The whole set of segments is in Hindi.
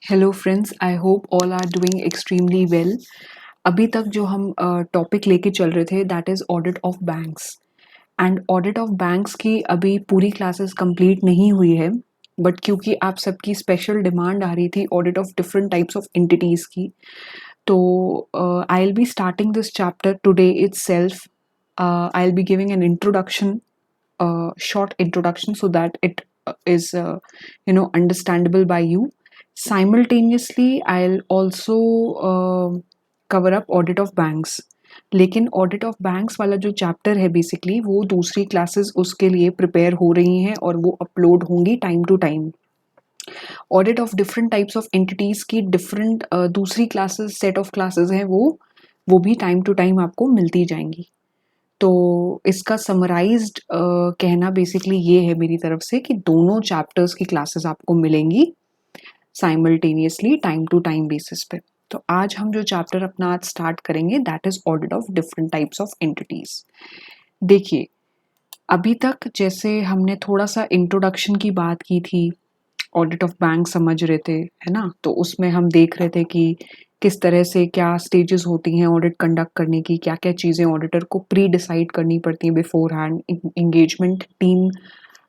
Hello friends, I hope all are doing extremely well. अभी तक जो हम टॉपिक लेके चल रहे थे that is audit of banks. And audit of banks की अभी पूरी क्लासेस कंप्लीट नहीं हुई है, बट क्योंकि आप सबकी स्पेशल डिमांड आ रही थी audit of different types of entities की, तो I will be starting this chapter today itself. I'll be giving an introduction, short introduction, so that it is understandable by you. Simultaneously I'll also cover up audit of banks. लेकिन ऑडिट ऑफ बैंक्स वाला जो चैप्टर है बेसिकली वो दूसरी क्लासेस उसके लिए प्रिपेयर हो रही हैं और वो अपलोड होंगी time to time. Audit of different types of entities की डिफरेंट दूसरी क्लासेस सेट ऑफ क्लासेस हैं, वो भी टाइम टू टाइम आपको मिलती जाएंगी। तो इसका समराइज्ड कहना बेसिकली ये है मेरी तरफ से कि दोनों चैप्टर्स की क्लासेस आपको मिलेंगी simultaneously time to time basis पे। तो आज हम जो चैप्टर अपना आज स्टार्ट करेंगे that is audit of different types of entities. देखिए, अभी तक जैसे हमने थोड़ा सा इंट्रोडक्शन की बात की थी, ऑडिट ऑफ बैंक समझ रहे थे, है ना? तो उसमें हम देख रहे थे कि किस तरह से क्या स्टेजेस होती हैं ऑडिट कंडक्ट करने की, क्या-क्या चीज़ें ऑडिटर को प्री डिसाइड करनी पड़ती हैं बिफोर हैंड। एंगेजमेंट टीम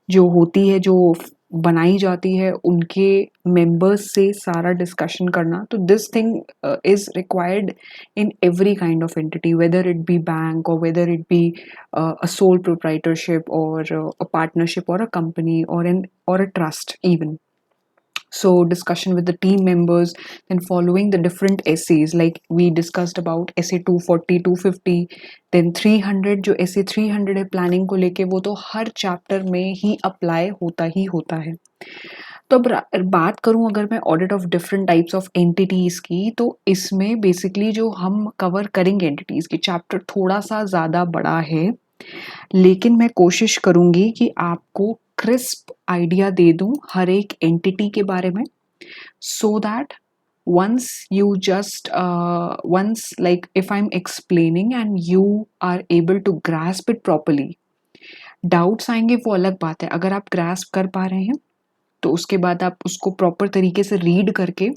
जो होती है, जो बनाई जाती है, उनके मेंबर्स से सारा डिस्कशन करना। तो this thing is required in every kind of entity, whether it be bank or whether it be a sole proprietorship or a partnership or a company or a trust even. So discussion with the team members, then following the different essays like we discussed about essay 240, 250, then 300। जो essay 300 है प्लानिंग को लेके, वो तो हर चैप्टर में ही अप्लाई होता ही होता है। तो अब बात करूं अगर मैं audit of different types of entities की, तो इसमें बेसिकली जो हम कवर करेंगे एंटिटीज की, चैप्टर थोड़ा सा ज़्यादा बड़ा है, लेकिन मैं कोशिश करूंगी कि आपको क्रिस्प आइडिया दे दूं हर एक एंटिटी के बारे में, so that once you just once, like if I'm explaining and you are able to grasp it properly, doubts आएंगे वो अलग बात है। अगर आप ग्रास्प कर पा रहे हैं तो उसके बाद आप उसको प्रॉपर तरीके से रीड करके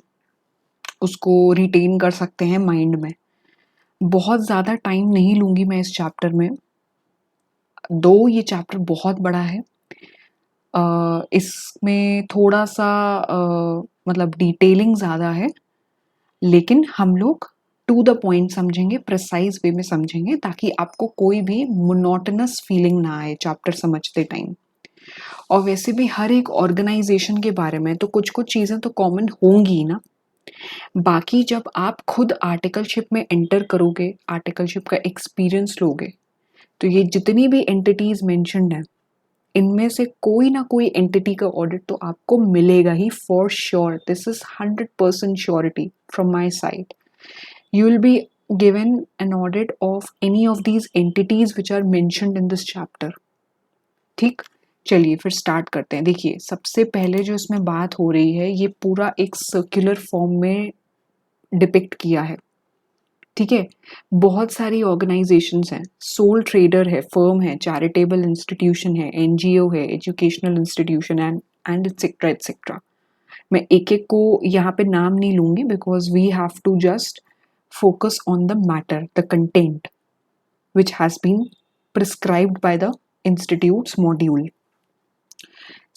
उसको रिटेन कर सकते हैं माइंड में। बहुत ज़्यादा टाइम नहीं लूँगी मैं इस चैप्टर में, दो ये चैप्टर बहुत बड़ा है। इसमें थोड़ा सा मतलब डिटेलिंग ज़्यादा है, लेकिन हम लोग टू द पॉइंट समझेंगे, प्रिसाइज वे में समझेंगे, ताकि आपको कोई भी मोनोटोनस फीलिंग ना आए चैप्टर समझते टाइम। और वैसे भी हर एक ऑर्गेनाइजेशन के बारे में तो कुछ कुछ चीज़ें तो कॉमन होंगी ना। बाकी जब आप खुद आर्टिकलशिप में एंटर करोगे, आर्टिकलशिप का एक्सपीरियंस लोगे, तो ये जितनी भी एंटिटीज मेंशन्ड हैं, इनमें से कोई ना कोई एंटिटी का ऑडिट तो आपको मिलेगा ही for sure. This is 100% surety from my side. You will be given an audit of any of these entities which are mentioned in this chapter. ठीक, चलिए फिर स्टार्ट करते हैं। देखिए, सबसे पहले जो इसमें बात हो रही है, ये पूरा एक सर्कुलर फॉर्म में डिपिक्ट किया है। ठीक है, बहुत सारी ऑर्गेनाइजेशंस हैं, सोल ट्रेडर है, फर्म है, चैरिटेबल इंस्टीट्यूशन है, एनजीओ है, educational institution and etcetera etcetera. मैं एक एक को यहाँ पे नाम नहीं लूंगी because we have to just focus on the matter, the content which has been prescribed by the institute's module.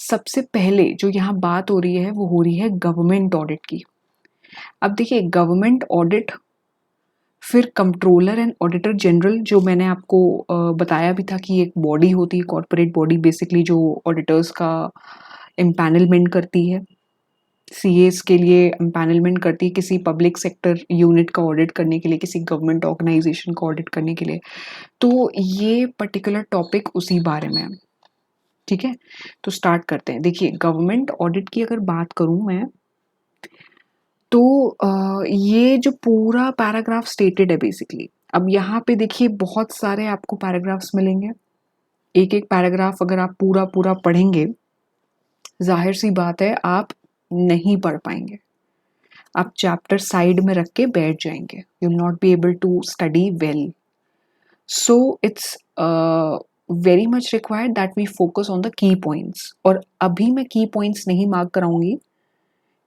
सबसे पहले जो यहाँ बात हो रही है वो हो रही है गवर्नमेंट ऑडिट की। अब देखिए, गवर्नमेंट ऑडिट, फिर कंट्रोलर एंड ऑडिटर जनरल, जो मैंने आपको बताया भी था कि एक बॉडी होती है, कॉर्पोरेट बॉडी बेसिकली, जो ऑडिटर्स का एम्पैनलमेंट करती है, सीएस के लिए एम्पैनलमेंट करती है, किसी पब्लिक सेक्टर यूनिट का ऑडिट करने के लिए, किसी गवर्नमेंट ऑर्गेनाइजेशन का ऑडिट करने के लिए। तो ये पर्टिकुलर टॉपिक उसी बारे में है। ठीक है, तो स्टार्ट करते हैं। देखिए, गवर्नमेंट ऑडिट की अगर बात करूं मैं, तो ये जो पूरा पैराग्राफ स्टेटेड है बेसिकली। अब यहाँ पे देखिए, बहुत सारे आपको पैराग्राफ्स मिलेंगे। एक एक पैराग्राफ अगर आप पूरा पूरा पढ़ेंगे, जाहिर सी बात है आप नहीं पढ़ पाएंगे, आप चैप्टर साइड में रख के बैठ जाएंगे, you will not be able to study well. So it's very much required that we focus on the key points. और अभी मैं की पॉइंट्स नहीं मार्क कराऊंगी,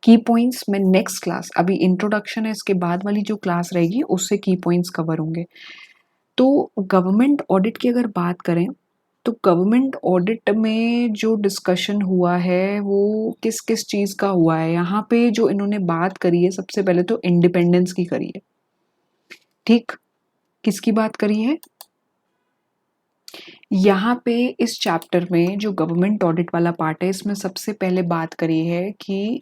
की पॉइंट्स मैं नेक्स्ट क्लास, अभी इंट्रोडक्शन है, इसके बाद वाली जो क्लास रहेगी उससे की पॉइंट्स कवर होंगे। तो गवर्नमेंट ऑडिट की अगर बात करें तो गवर्नमेंट ऑडिट में जो डिस्कशन हुआ है वो किस किस चीज़ का हुआ है, यहाँ पे जो इन्होंने बात करी है सबसे पहले तो इंडिपेंडेंस की करी है। ठीक, किसकी बात करी है यहाँ पे इस चैप्टर में जो गवर्नमेंट ऑडिट वाला पार्ट है इसमें सबसे पहले बात करी है कि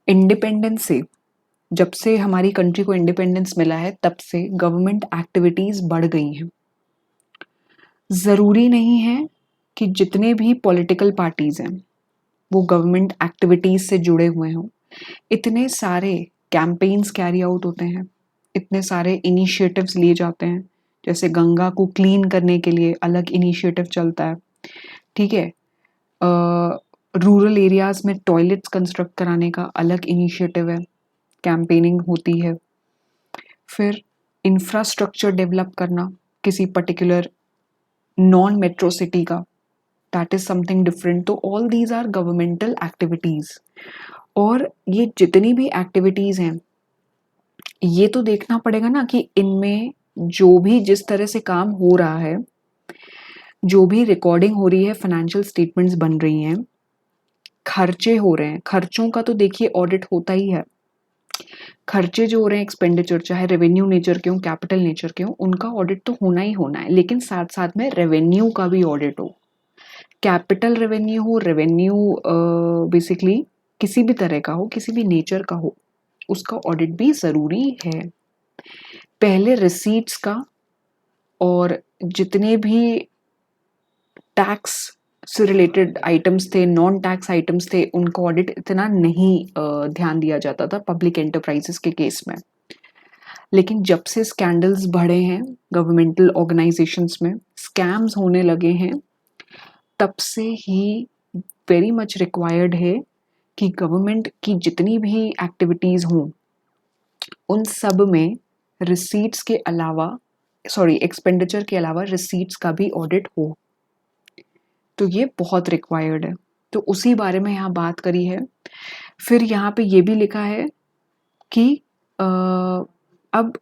इंडिपेंडेंस से, जब से हमारी कंट्री को इंडिपेंडेंस मिला है तब से गवर्नमेंट एक्टिविटीज बढ़ गई हैं। ज़रूरी नहीं है कि जितने भी पॉलिटिकल पार्टीज हैं वो गवर्नमेंट एक्टिविटीज से जुड़े हुए हों। इतने सारे कैंपेन्स कैरी आउट होते हैं, इतने सारे इनिशिएटिव्स लिए जाते हैं, जैसे गंगा को क्लीन करने के लिए अलग इनिशिएटिव चलता है, ठीक है। रूरल एरियाज में टॉयलेट्स कंस्ट्रक्ट कराने का अलग इनिशिएटिव है, कैंपेनिंग होती है। फिर इंफ्रास्ट्रक्चर डेवलप करना किसी पर्टिकुलर नॉन मेट्रो सिटी का, दैट इज समथिंग डिफरेंट। तो all these are governmental activities. और ये जितनी भी एक्टिविटीज हैं ये तो देखना पड़ेगा ना कि इनमें जो भी जिस तरह से काम हो रहा है, जो भी रिकॉर्डिंग हो रही है, फाइनेंशियल स्टेटमेंट्स बन रही हैं, खर्चे हो रहे हैं, खर्चों का तो देखिए ऑडिट होता ही है। खर्चे जो हो रहे हैं एक्सपेंडिचर, चाहे रेवेन्यू नेचर के हों कैपिटल नेचर के हों, उनका ऑडिट तो होना ही होना है, लेकिन साथ साथ में रेवेन्यू का भी ऑडिट हो। कैपिटल रेवेन्यू हो, रेवेन्यू बेसिकली किसी भी तरह का हो, किसी भी नेचर का हो, उसका ऑडिट भी ज़रूरी है। पहले रिसीट्स का और जितने भी टैक्स से रिलेटेड आइटम्स थे, नॉन टैक्स आइटम्स थे, उनका ऑडिट इतना नहीं ध्यान दिया जाता था पब्लिक एंटरप्राइजेस के केस में। लेकिन जब से स्कैंडल्स बढ़े हैं गवर्नमेंटल ऑर्गेनाइजेशंस में, स्कैम्स होने लगे हैं, तब से ही वेरी मच रिक्वायर्ड है कि गवर्नमेंट की जितनी भी एक्टिविटीज़ हों उन सब में रिसीट्स के अलावा, सॉरी एक्सपेंडिचर के अलावा रिसीट्स का भी ऑडिट हो। तो ये बहुत रिक्वायर्ड है, तो उसी बारे में यहाँ बात करी है। फिर यहाँ पे ये भी लिखा है कि अब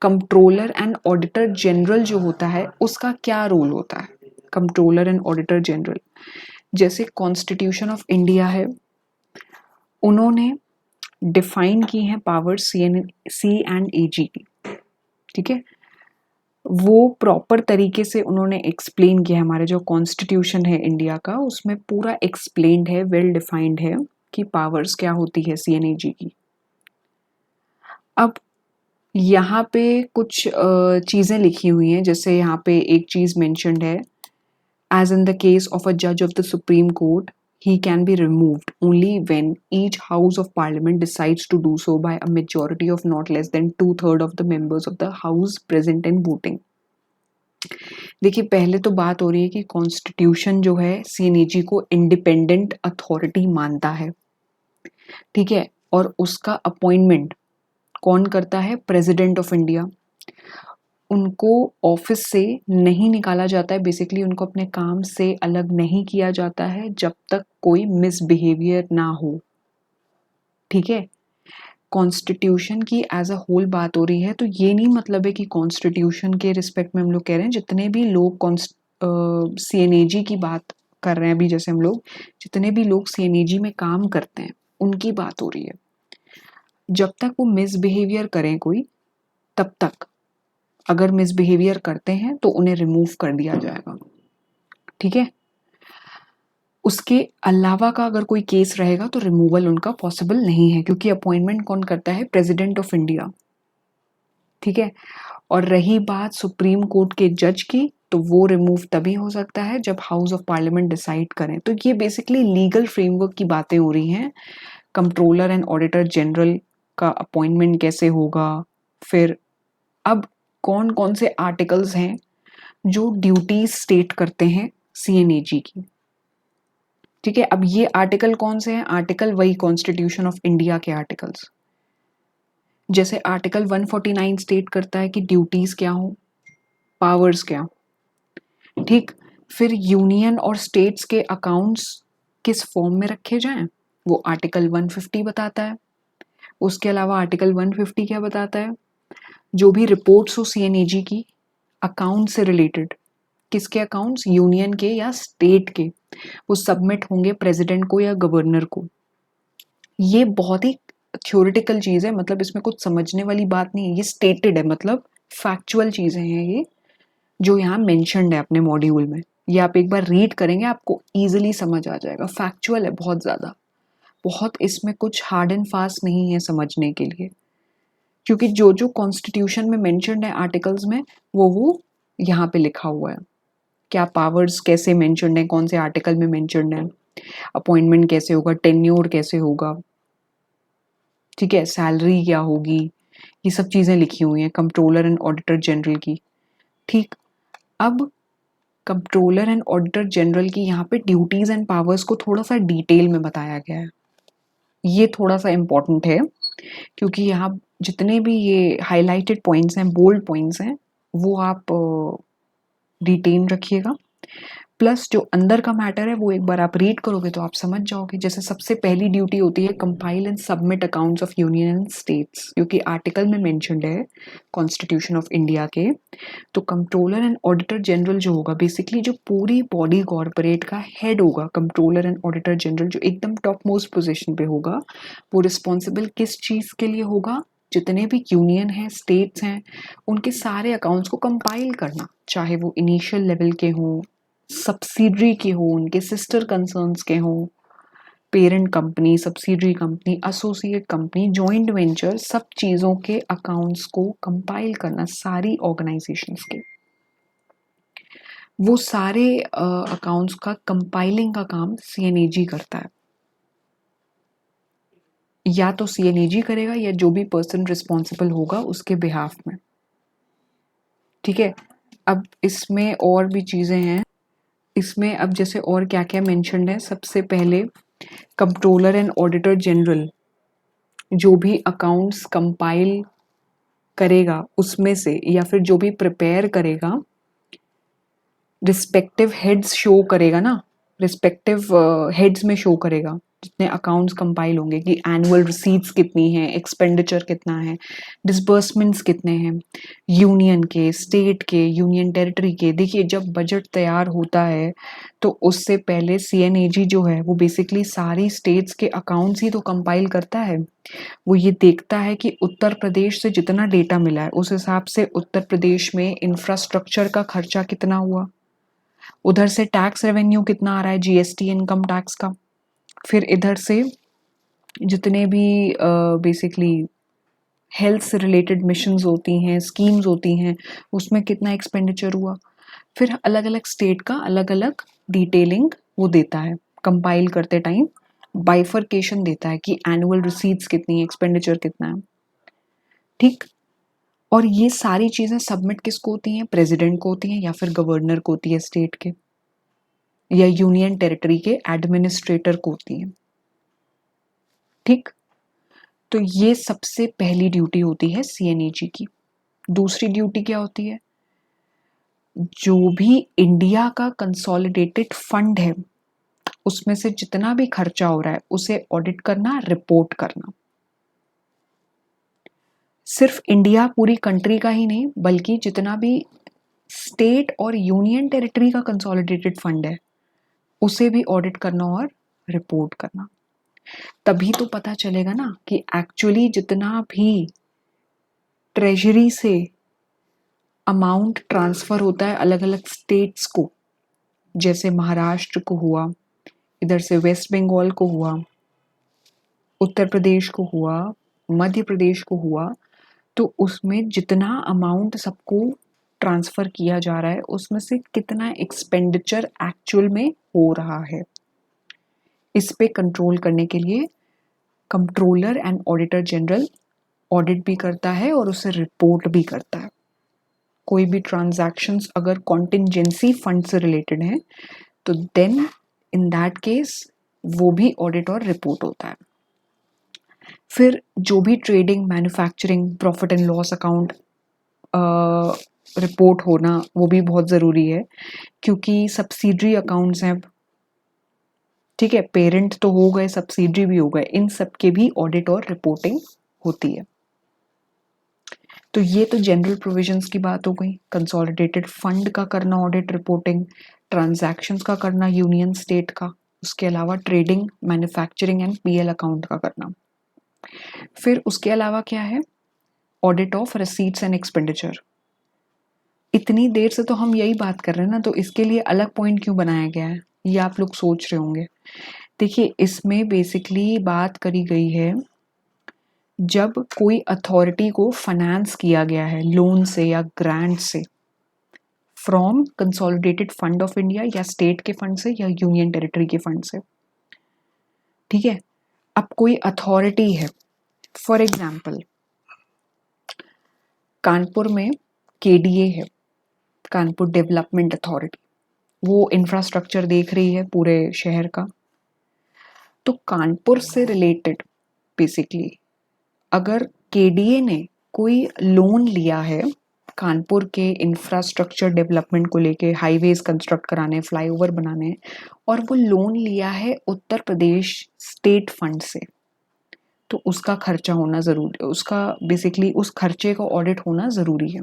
कंट्रोलर एंड ऑडिटर जनरल जो होता है उसका क्या रोल होता है। कंट्रोलर एंड ऑडिटर जनरल, जैसे कॉन्स्टिट्यूशन ऑफ इंडिया है, उन्होंने डिफाइन की हैं पावर सी एंड एजी की, ठीक है। वो प्रॉपर तरीके से उन्होंने एक्सप्लेन किया है। हमारे जो कॉन्स्टिट्यूशन है इंडिया का उसमें पूरा एक्सप्लेन्ड है, वेल डिफाइंड है कि पावर्स क्या होती है सीएनएजी की। अब यहाँ पे कुछ चीज़ें लिखी हुई हैं, जैसे यहाँ पे एक चीज़ मेंशन्ड है, as in the case of a जज of the supreme court he can be removed only when each house of parliament decides to do so by a majority of not less than 2/3 of the members of the house present and voting। देखिए पहले तो बात हो रही है कि कॉन्स्टिट्यूशन जो है सीएनएजी को इंडिपेंडेंट अथॉरिटी मानता है, ठीक है। और उसका अपॉइंटमेंट कौन करता है? President of India. उनको ऑफिस से नहीं निकाला जाता है, बेसिकली उनको अपने काम से अलग नहीं किया जाता है जब तक कोई मिसबिहेवियर ना हो, ठीक है। कॉन्स्टिट्यूशन की एज अ होल बात हो रही है, तो ये नहीं मतलब है कि कॉन्स्टिट्यूशन के रिस्पेक्ट में हम लोग कह रहे हैं जितने भी लोग सीएनएजी की बात कर रहे हैं अभी, जैसे हम लोग जितने भी लोग सीएनएजी में काम करते हैं उनकी बात हो रही है। जब तक वो मिसबिहेवियर करें कोई, तब तक, अगर मिसबिहेवियर करते हैं तो उन्हें रिमूव कर दिया जाएगा, ठीक है। उसके अलावा का अगर कोई केस रहेगा तो रिमूवल उनका पॉसिबल नहीं है, क्योंकि अपॉइंटमेंट कौन करता है? प्रेसिडेंट ऑफ इंडिया, ठीक है। और रही बात सुप्रीम कोर्ट के जज की, तो वो रिमूव तभी हो सकता है जब हाउस ऑफ पार्लियामेंट डिसाइड करें। तो ये बेसिकली लीगल फ्रेमवर्क की बातें हो रही हैं। कंट्रोलर एंड ऑडिटर जनरल का अपॉइंटमेंट कैसे होगा, फिर अब कौन कौन से आर्टिकल्स हैं जो ड्यूटीज स्टेट करते हैं सीएनएजी की, ठीक है। अब ये आर्टिकल कौन से हैं? आर्टिकल वही कॉन्स्टिट्यूशन ऑफ इंडिया के आर्टिकल्स। जैसे आर्टिकल 149 स्टेट करता है कि ड्यूटीज क्या हो, पावर्स क्या, ठीक। फिर यूनियन और स्टेट्स के अकाउंट्स किस फॉर्म में रखे जाएं, वो आर्टिकल 150 बताता है। उसके अलावा आर्टिकल 150 क्या बताता है? जो भी रिपोर्ट्स हो सीएनएजी की अकाउंट से रिलेटेड, किसके अकाउंट्स? यूनियन के या स्टेट के, वो सबमिट होंगे प्रेसिडेंट को या गवर्नर को। ये बहुत ही थ्योरेटिकल चीज़ है, मतलब इसमें कुछ समझने वाली बात नहीं है, ये स्टेटेड है, मतलब फैक्चुअल चीज़ें हैं ये, जो यहाँ मेंशन्ड है अपने मॉड्यूल में। ये आप एक बार रीड करेंगे आपको ईजिली समझ आ जाएगा। फैक्चुअल है बहुत ज़्यादा, बहुत इसमें कुछ हार्ड एंड फास्ट नहीं है समझने के लिए, क्योंकि जो जो कॉन्स्टिट्यूशन में मेंशन्ड है आर्टिकल्स में वो यहाँ पे लिखा हुआ है। क्या पावर्स कैसे मेंशन्ड है, कौन से आर्टिकल में मेंशन्ड है, अपॉइंटमेंट कैसे होगा, टेन्योर कैसे होगा, ठीक है, सैलरी क्या होगी, ये सब चीज़ें लिखी हुई हैं कंट्रोलर एंड ऑडिटर जनरल की। ठीक, अब कंट्रोलर एंड ऑडिटर जनरल की यहाँ पे ड्यूटीज एंड पावर्स को थोड़ा सा डिटेल में बताया गया है। ये थोड़ा सा इम्पोर्टेंट है, क्योंकि यहाँ जितने भी ये हाईलाइटेड पॉइंट्स हैं, बोल्ड पॉइंट्स हैं, वो आप रिटेन रखिएगा। प्लस जो अंदर का मैटर है वो एक बार आप रीड करोगे तो आप समझ जाओगे। जैसे सबसे पहली ड्यूटी होती है compile and submit accounts of union and states, क्योंकि आर्टिकल में मेंशन्ड है कॉन्स्टिट्यूशन ऑफ इंडिया के। तो कंट्रोलर एंड ऑडिटर जनरल जो होगा, बेसिकली जो पूरी बॉडी कॉर्पोरेट का हेड होगा, कंट्रोलर एंड ऑडिटर जनरल जो एकदम टॉप मोस्ट पोजिशन पे होगा, वो रिस्पॉन्सिबल किस चीज़ के लिए होगा? जितने भी यूनियन हैं, स्टेट्स हैं, उनके सारे अकाउंट्स को कंपाइल करना, चाहे वो इनिशियल लेवल के हों, सब्सिडरी के हो, उनके सिस्टर कंसर्न्स के हों, parent company, subsidiary company, associate company, joint venture, सब चीज़ों के अकाउंट्स को कंपाइल करना, सारी ऑर्गेनाइजेशंस के। वो सारे अकाउंट्स का कंपाइलिंग का काम सीएनएजी करता है। या तो सीएनएजी करेगा या जो भी पर्सन रिस्पॉन्सिबल होगा उसके बिहाफ में। ठीक है, अब इसमें और भी चीज़ें हैं। इसमें अब जैसे और क्या क्या मेंशन्ड है, सबसे पहले कंट्रोलर एंड ऑडिटर जनरल जो भी अकाउंट्स कंपाइल करेगा उसमें से, या फिर जो भी प्रिपेयर करेगा, रिस्पेक्टिव हेड्स शो करेगा ना, रिस्पेक्टिव हेड्स में शो करेगा जितने अकाउंट्स कंपाइल होंगे कि एनुअल रिसीट्स कितनी हैं, एक्सपेंडिचर कितना है, डिसबर्समेंट्स कितने हैं, यूनियन के, स्टेट के, यूनियन टेरिटरी के। देखिए जब बजट तैयार होता है तो उससे पहले सीएनएजी जो है वो बेसिकली सारी स्टेट्स के अकाउंट्स ही तो कंपाइल करता है। वो ये देखता है कि उत्तर प्रदेश से जितना डेटा मिला है उस हिसाब से उत्तर प्रदेश में इंफ्रास्ट्रक्चर का खर्चा कितना हुआ, उधर से टैक्स रेवेन्यू कितना आ रहा है, जीएसटी, इनकम टैक्स का, फिर इधर से जितने भी बेसिकली हेल्थ से रिलेटेड मिशंस होती हैं, स्कीम्स होती हैं, उसमें कितना एक्सपेंडिचर हुआ। फिर अलग अलग स्टेट का अलग अलग डिटेलिंग वो देता है, कंपाइल करते टाइम बाइफर्केशन देता है कि एनुअल रिसीट्स कितनी है, एक्सपेंडिचर कितना है। ठीक, और ये सारी चीज़ें सबमिट किसको होती हैं? प्रेसिडेंट को होती हैं, या फिर गवर्नर को होती है स्टेट के, या यूनियन टेरिटरी के एडमिनिस्ट्रेटर को होती हैं। ठीक, तो ये सबसे पहली ड्यूटी होती है सीएनएजी की। दूसरी ड्यूटी क्या होती है? जो भी इंडिया का कंसोलिडेटेड फंड है उसमें से जितना भी खर्चा हो रहा है उसे ऑडिट करना, रिपोर्ट करना। सिर्फ इंडिया पूरी कंट्री का ही नहीं, बल्कि जितना भी स्टेट और यूनियन टेरिटरी का कंसोलिडेटेड फंड है उसे भी ऑडिट करना और रिपोर्ट करना। तभी तो पता चलेगा ना कि एक्चुअली जितना भी ट्रेजरी से अमाउंट ट्रांसफर होता है अलग अलग स्टेट्स को, जैसे महाराष्ट्र को हुआ, इधर से वेस्ट बंगाल को हुआ, उत्तर प्रदेश को हुआ, मध्य प्रदेश को हुआ, तो उसमें जितना अमाउंट सबको ट्रांसफर किया जा रहा है उसमें से कितना एक्सपेंडिचर एक्चुअल में हो रहा है, इस पे कंट्रोल करने के लिए controller and auditor general audit भी करता है और उसे रिपोर्ट भी करता है। कोई भी ट्रांजैक्शंस अगर कॉन्टिजेंसी फंड से रिलेटेड हैं तो देन इन दैट केस वो भी ऑडिट और रिपोर्ट होता है। फिर जो भी trading, manufacturing, profit and loss account report होना वो भी बहुत ज़रूरी है, क्योंकि सब्सिडरी अकाउंट्स हैं ठीक है, पेरेंट तो हो गए, सब्सिडरी भी हो गए, इन सब के भी ऑडिट और रिपोर्टिंग होती है। तो ये तो जनरल प्रोविजंस की बात हो गई। कंसोलिडेटेड फंड का करना ऑडिट रिपोर्टिंग, ट्रांजैक्शंस का करना यूनियन स्टेट का, उसके अलावा trading, manufacturing and PL account का करना। फिर उसके अलावा क्या है, audit of receipts and expenditure. इतनी देर से तो हम यही बात कर रहे हैं ना, तो इसके लिए अलग पॉइंट क्यों बनाया गया है, ये आप लोग सोच रहे होंगे। देखिए, इसमें बेसिकली बात करी गई है जब कोई अथॉरिटी को फाइनेंस किया गया है लोन से या ग्रांट से, from consolidated fund of India या स्टेट के फंड से या यूनियन टेरिटरी के फंड से। ठीक है, अब कोई अथॉरिटी है, फॉर एग्जाम्पल कानपुर में केडीए है, कानपुर डेवलपमेंट अथॉरिटी, वो इंफ्रास्ट्रक्चर देख रही है पूरे शहर का। तो कानपुर से रिलेटेड बेसिकली अगर केडीए ने कोई लोन लिया है कानपुर के इंफ्रास्ट्रक्चर डेवलपमेंट को लेके, हाईवेज कंस्ट्रक्ट कराने, फ्लाईओवर बनाने, और वो लोन लिया है उत्तर प्रदेश स्टेट फंड से, तो उसका खर्चा होना जरूरी, उसका बेसिकली उस खर्चे का ऑडिट होना जरूरी है।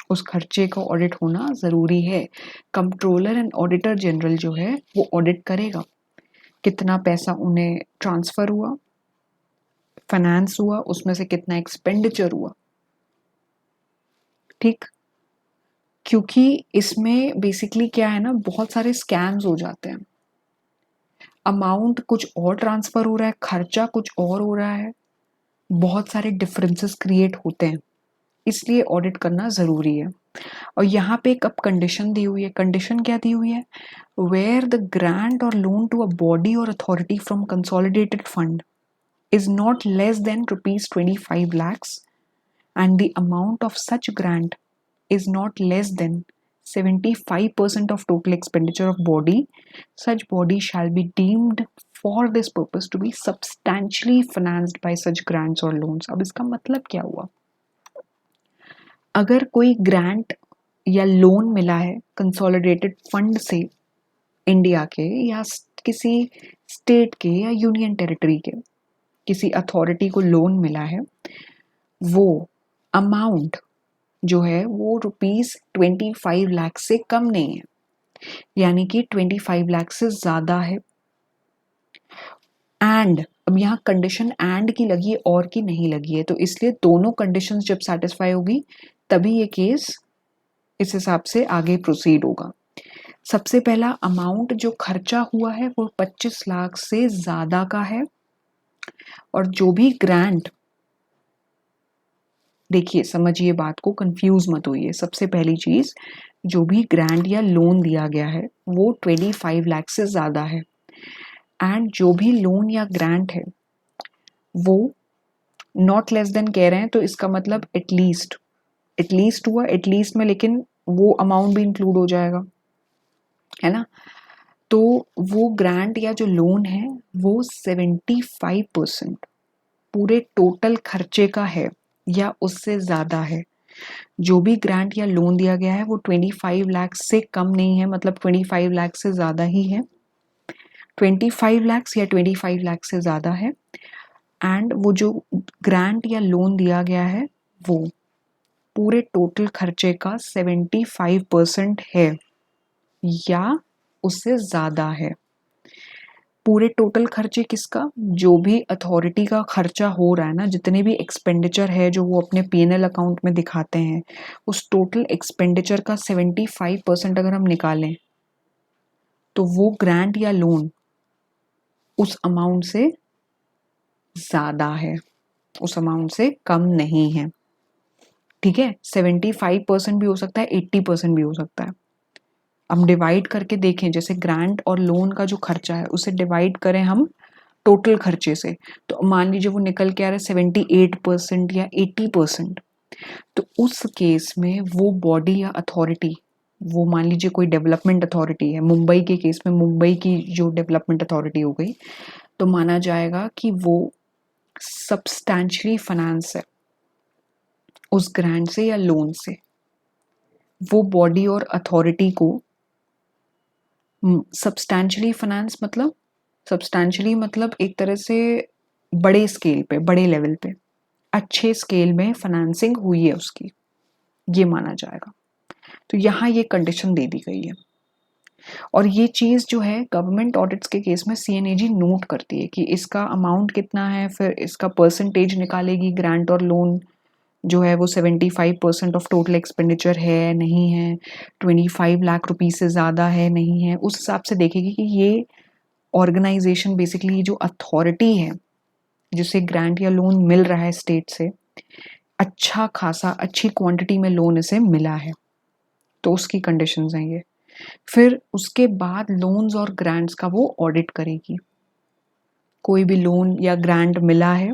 उस खर्चे का ऑडिट होना जरूरी है। कंट्रोलर एंड ऑडिटर जनरल जो है वो ऑडिट करेगा कितना पैसा उन्हें ट्रांसफर हुआ, फाइनेंस हुआ, उसमें से कितना एक्सपेंडिचर हुआ। ठीक, क्योंकि इसमें बेसिकली क्या है ना, बहुत सारे स्कैम्स हो जाते हैं। अमाउंट कुछ और ट्रांसफर हो रहा है, खर्चा कुछ और हो रहा है, बहुत सारे डिफरेंसेस क्रिएट होते हैं, इसलिए ऑडिट करना जरूरी है। और यहाँ पे एक अब कंडीशन दी हुई है। कंडीशन क्या दी हुई है, वेयर द ग्रांट और लोन टू अ बॉडी और authority from consolidated fund is not less than rupees 25 lakhs and the amount of such grant is not less than 75% of total expenditure of body, such body shall be deemed for this purpose to be substantially financed by such grants or loans। अब इसका मतलब क्या हुआ, अगर कोई ग्रांट या लोन मिला है कंसोलिडेटेड फंड से इंडिया के या किसी स्टेट के या यूनियन टेरिटरी के किसी अथॉरिटी को लोन मिला है, वो अमाउंट जो है वो ₹25 लाख से कम नहीं है, यानी कि 25 लाख से ज्यादा है। एंड अब यहाँ कंडीशन एंड की लगी है और की नहीं लगी है, तो इसलिए दोनों कंडीशंस जब सेटिस्फाई होगी तभी ये केस इस हिसाब से आगे प्रोसीड होगा। सबसे पहला अमाउंट जो खर्चा हुआ है वो 25 लाख से ज्यादा का है, और जो भी ग्रांट, देखिए समझिए बात को, कंफ्यूज मत होइए। सबसे पहली चीज, जो भी ग्रांट या लोन दिया गया है वो 25 लाख से ज्यादा है, एंड जो भी लोन या ग्रांट है वो नॉट लेस देन कह रहे हैं, तो इसका मतलब एटलीस्ट हुआ, एटलीस्ट में लेकिन वो अमाउंट भी इंक्लूड हो जाएगा, है ना। तो वो ग्रांट या जो लोन है वो 75% पूरे टोटल खर्चे का है या उससे ज्यादा है। जो भी ग्रांट या लोन दिया गया है वो 25 लाख से कम नहीं है, मतलब 25 लाख से ज्यादा ही है, 25 लाख या 25 लाख से ज्यादा है। एंड वो जो ग्रांट या लोन दिया गया है वो पूरे टोटल खर्चे का 75% है या उससे ज्यादा है। पूरे टोटल खर्चे किसका, जो भी अथॉरिटी का खर्चा हो रहा है ना, जितने भी एक्सपेंडिचर है जो वो अपने पीएनएल अकाउंट में दिखाते हैं, उस टोटल एक्सपेंडिचर का 75% अगर हम निकालें तो वो ग्रांट या लोन उस अमाउंट से ज्यादा है, उस अमाउंट से कम नहीं है। ठीक है, 75% भी हो सकता है, 80% भी हो सकता है। हम डिवाइड करके देखें, जैसे ग्रांट और लोन का जो खर्चा है उसे डिवाइड करें हम टोटल खर्चे से, तो मान लीजिए वो निकल के आ रहा है 78% या 80%, तो उस केस में वो बॉडी या अथॉरिटी, वो मान लीजिए कोई डेवलपमेंट अथॉरिटी है, मुंबई के केस में मुंबई की जो डेवलपमेंट अथॉरिटी हो गई, तो माना जाएगा कि वो सब्सटैंशियली फाइनेंस है उस ग्रांट से या लोन से। वो बॉडी और अथॉरिटी को सब्सटैंशियली फाइनेंस मतलब सब्सटैंशियली मतलब एक तरह से बड़े स्केल पे, बड़े लेवल पे, अच्छे स्केल में फाइनेंसिंग हुई है उसकी, ये माना जाएगा। तो यहाँ ये कंडीशन दे दी गई है। और ये चीज़ जो है गवर्नमेंट ऑडिट्स के केस में सीएनएजी नोट करती है कि इसका अमाउंट कितना है, फिर इसका परसेंटेज निकालेगी, ग्रांट और लोन जो है वो 75% ऑफ टोटल एक्सपेंडिचर है नहीं है, 25 लाख रुपीज से ज़्यादा है नहीं है, उस हिसाब से देखेगी कि ये ऑर्गेनाइजेशन बेसिकली जो अथॉरिटी है जिसे ग्रांट या लोन मिल रहा है स्टेट से, अच्छा खासा अच्छी क्वांटिटी में लोन इसे मिला है, तो उसकी कंडीशंस हैं ये। फिर उसके बाद लोन्स और ग्रांट्स का वो ऑडिट करेगी। कोई भी लोन या ग्रांट मिला है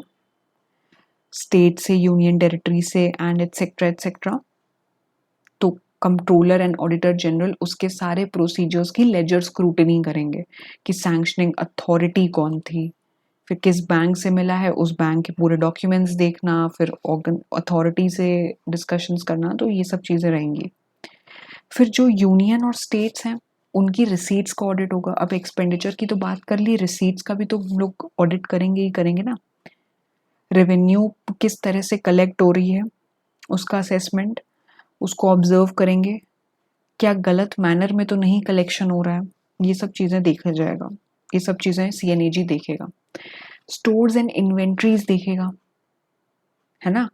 स्टेट से, यूनियन टेरिटरी से एंड एटसेट्रा, तो कंट्रोलर एंड ऑडिटर जनरल उसके सारे प्रोसीजर्स की लेजर स्क्रूटनी करेंगे कि सैंक्शनिंग अथॉरिटी कौन थी, फिर किस बैंक से मिला है, उस बैंक के पूरे डॉक्यूमेंट्स देखना, फिर अथॉरिटी से डिस्कशंस करना, तो ये सब चीज़ें रहेंगी। फिर जो यूनियन और स्टेट्स हैं उनकी रिसीट्स का ऑडिट होगा। अब एक्सपेंडिचर की तो बात कर ली, रिसीट्स का भी तो हम लोग ऑडिट करेंगे ही करेंगे ना। रेवेन्यू किस तरह से कलेक्ट हो रही है उसका असेसमेंट, उसको ऑब्जर्व करेंगे, क्या गलत मैनर में तो नहीं कलेक्शन हो रहा है, ये सब चीज़ें देखा जाएगा, ये सब चीज़ें सीएनएजी देखेगा। स्टोर्स एंड इन्वेंट्रीज देखेगा, है ना।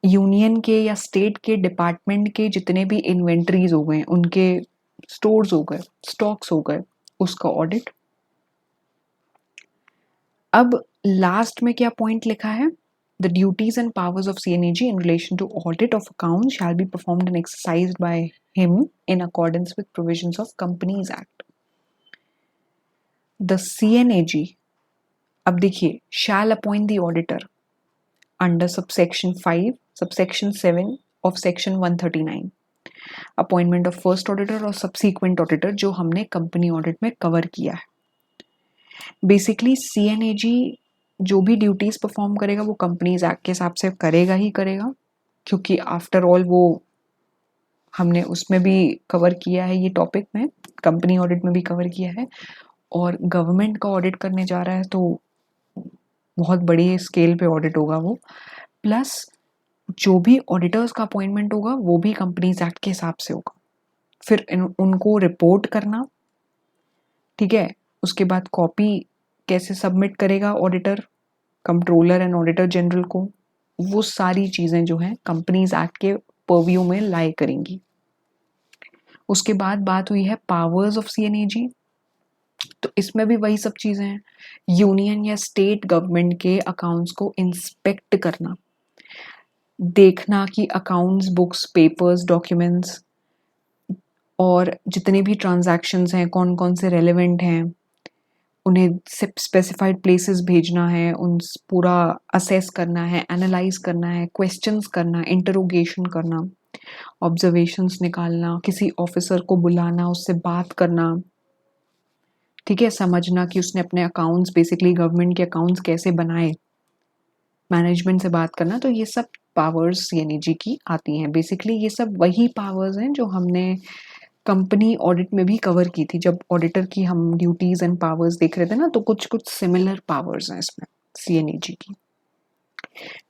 यूनियन के या स्टेट के डिपार्टमेंट के जितने भी इन्वेंट्रीज हो गए, उनके स्टोर्स हो गए, स्टॉक्स हो गए, उसका ऑडिट। अब लास्ट में क्या पॉइंट लिखा है, the duties and powers of C and AG in relation to audit of account shall be performed and exercised by him in accordance with provisions of companies act. The C and AG, अब देखिए, shall appoint the auditor under subsection 5 subsection 7 of section 139, appointment of first auditor और सब्सीक्वेंट ऑडिटर, जो हमने कंपनी ऑडिट में कवर किया है। बेसिकली सीएनएजी जो भी ड्यूटीज परफॉर्म करेगा वो कंपनीज एक्ट के हिसाब से करेगा ही करेगा, क्योंकि आफ्टर ऑल वो हमने उसमें भी कवर किया है, ये टॉपिक में कंपनी ऑडिट में भी कवर किया है, और गवर्नमेंट का ऑडिट करने जा रहा है तो बहुत बड़ी स्केल पे ऑडिट होगा वो। प्लस जो भी ऑडिटर्स का अपॉइंटमेंट होगा वो भी कंपनीज एक्ट के हिसाब से होगा। फिर उनको रिपोर्ट करना, ठीक है, उसके बाद कॉपी कैसे सबमिट करेगा auditor controller and auditor general को, वो सारी चीज़ें जो हैं कंपनीज एक्ट के परव्यू में लाई करेंगी। उसके बाद बात हुई है पावर्स ऑफ सीएनएजी, तो इसमें भी वही सब चीज़ें हैं, यूनियन या स्टेट गवर्नमेंट के अकाउंट्स को इंस्पेक्ट करना, देखना कि अकाउंट्स, बुक्स, पेपर्स, डॉक्यूमेंट्स और जितने भी ट्रांजैक्शंस हैं कौन कौन से रेलेवेंट हैं, उन्हें स्पेसिफाइड प्लेसेस भेजना है, उन पूरा असेस करना है, एनालाइज करना है, क्वेश्चंस करना, इंटरोगेशन करना, ऑब्जर्वेशंस निकालना, किसी ऑफिसर को बुलाना, उससे बात करना, ठीक है, समझना कि उसने अपने अकाउंट्स, बेसिकली गवर्नमेंट के अकाउंट्स कैसे बनाए, मैनेजमेंट से बात करना। तो ये सब पावर्स सीएनएजी की आती हैं। बेसिकली ये सब वही पावर्स हैं जो हमने कंपनी ऑडिट में भी कवर की थी, जब ऑडिटर की हम ड्यूटीज एंड पावर्स देख रहे थे ना, तो कुछ कुछ सिमिलर पावर्स हैं इसमें सीएनएजी की।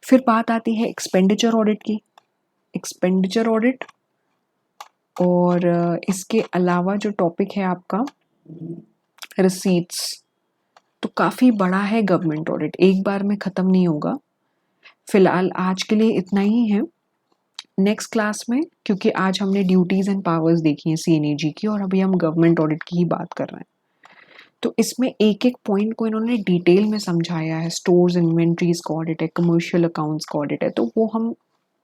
फिर बात आती है एक्सपेंडिचर ऑडिट की। एक्सपेंडिचर ऑडिट और इसके अलावा जो टॉपिक है आपका रिसीट्स, तो काफ़ी बड़ा है गवर्नमेंट ऑडिट, एक बार में ख़त्म नहीं होगा। फिलहाल आज के लिए इतना ही है। नेक्स्ट क्लास में, क्योंकि आज हमने ड्यूटीज़ एंड पावर्स देखी हैं सीएनएजी की और अभी हम गवर्नमेंट ऑडिट की ही बात कर रहे हैं, तो इसमें एक एक पॉइंट को इन्होंने डिटेल में समझाया है। स्टोर्स इन्वेंट्रीज का ऑडिट है, कमर्शियल अकाउंट्स का ऑडिट है, तो वो हम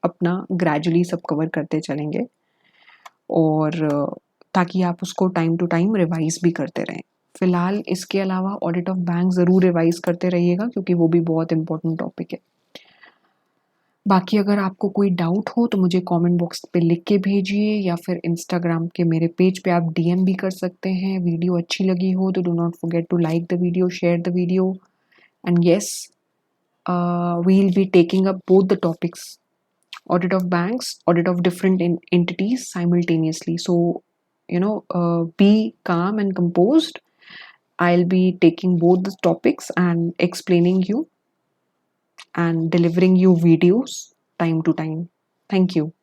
अपना ग्रेजुअली सब कवर करते चलेंगे, और ताकि आप उसको टाइम टू टाइम रिवाइज भी करते रहें। फिलहाल इसके अलावा ऑडिट ऑफ बैंक ज़रूर रिवाइज करते रहिएगा, क्योंकि वो भी बहुत इंपॉर्टेंट टॉपिक है। बाकी अगर आपको कोई डाउट हो तो मुझे कमेंट बॉक्स पे लिख के भेजिए, या फिर इंस्टाग्राम के मेरे पेज पे आप डीएम भी कर सकते हैं। वीडियो अच्छी लगी हो तो do not forget to like the video, share the video, and yes, we will be taking up both the topics, audit of banks, audit of different entities simultaneously. So, be calm and composed, I'll be taking both the topics and explaining you and delivering you videos time to time. Thank you.